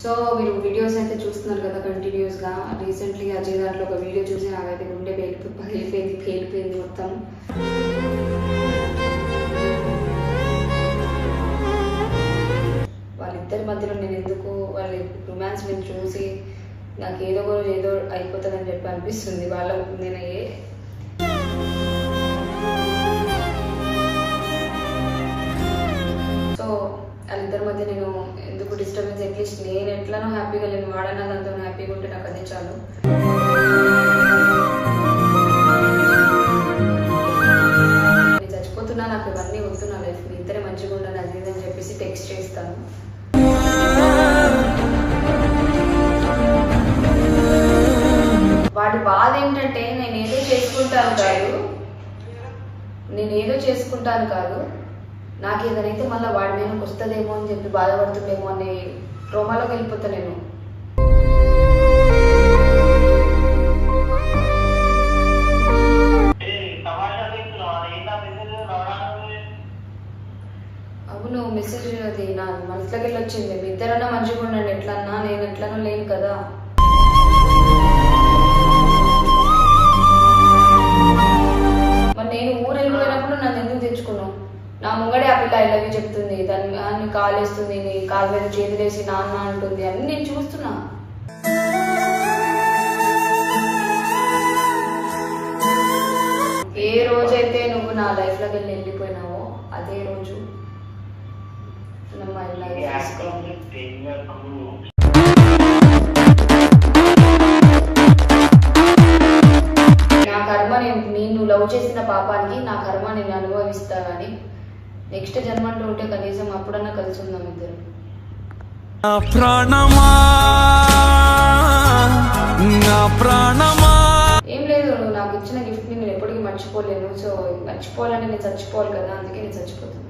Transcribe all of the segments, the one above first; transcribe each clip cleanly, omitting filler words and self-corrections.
So మీరు videos అయితే చూస్తున్నారు కదా కంటిన్యూస్గా. రీసెంట్లీ అజయ్ దాంట్లో ఒక వీడియో చూసి నాకైతే గుండె పేలిపోయింది మొత్తం. వాళ్ళిద్దరి మధ్యలో నేను ఎందుకు వాళ్ళ రొమాన్స్ నేను చూసి నాకు ఏదో అయిపోతుందని చెప్పి అనిపిస్తుంది వాళ్ళ నేను సో వాళ్ళిద్దరి మధ్య నేను ఎందుకు డిస్టర్బెన్స్, అట్లీస్ట్ నేను ఎట్లానో హ్యాపీగా లేను, వాడన్నా దాంతో హ్యాపీగా ఉంటే నాకు అదే చాలు. నేను చచ్చిపోతున్నా, నాకు ఇవన్నీ వద్దు, నా లైఫ్ మీ ఇద్దరే మంచిగా ఉండాలి అది అని చెప్పేసి టెక్స్ట్ చేస్తాను. వాడి బాధ ఏంటంటే నేనేదో చేసుకుంటాను కాదు, నాకు ఏదైతే మళ్ళీ వాడి మీదకి వస్తుందేమో అని చెప్పి బాధపడుతుందేమో అని ట్రోమాలోకి వెళ్ళిపోతా నేను. అవును, మెసేజ్ అది నా మనసులోకి వెళ్ళి వచ్చింది. మీ ఇద్దరన్నా మంచిగా ఉండండి, ఎట్లన్నా నేను ఎట్లనో లేను కదా. మరి నేను ఊరు వెళ్ళిపోయినప్పుడు నన్ను ఎందుకు తెచ్చుకున్నావు? నా ముంగడే ఆ పిల్ల ఐ లవ్ యూ చెప్తుంది, దాన్ని కాల్ వేస్తుంది, కాలు మీద చేతులేసి నాన్న అంటుంది, అన్ని నేను చూస్తున్నా. ఏ రోజైతే నువ్వు నా లైఫ్ లోకి వెళ్ళిపోయినావో అదే రోజు మై లైఫ్. నా కర్మ నేను లవ్ చేసిన పాపానికి నా కర్మ నేను అనుభవిస్తా, కానీ నెక్స్ట్ జన్మంటూ ఉంటే కనీసం అప్పుడన్నా కలిసి ఉందాం ఇద్దరు. ఏం లేదు, నువ్వు నాకు ఇచ్చిన గిఫ్ట్ ని నేను ఎప్పటికీ మర్చిపోలేను. సో మర్చిపోవాలంటే నేను చచ్చిపోవాలి కదా, అందుకే నేను చచ్చిపోతాను.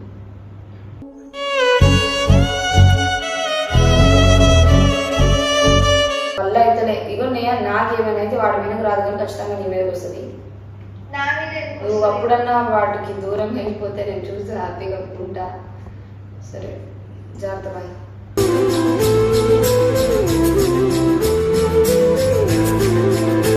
వల్ల అయితేనే ఇగో నాకేమైనా అయితే వాడి మీదకి రాదు, కానీ ఖచ్చితంగా నీ మీదకి వస్తుంది. నువ్వు అప్పుడన్నా వాటికి దూరం వెళ్ళిపోతే నేను చూసి హ్యాపీగా ఉంటా. సరే, జాగ్రత్త, బాయ్.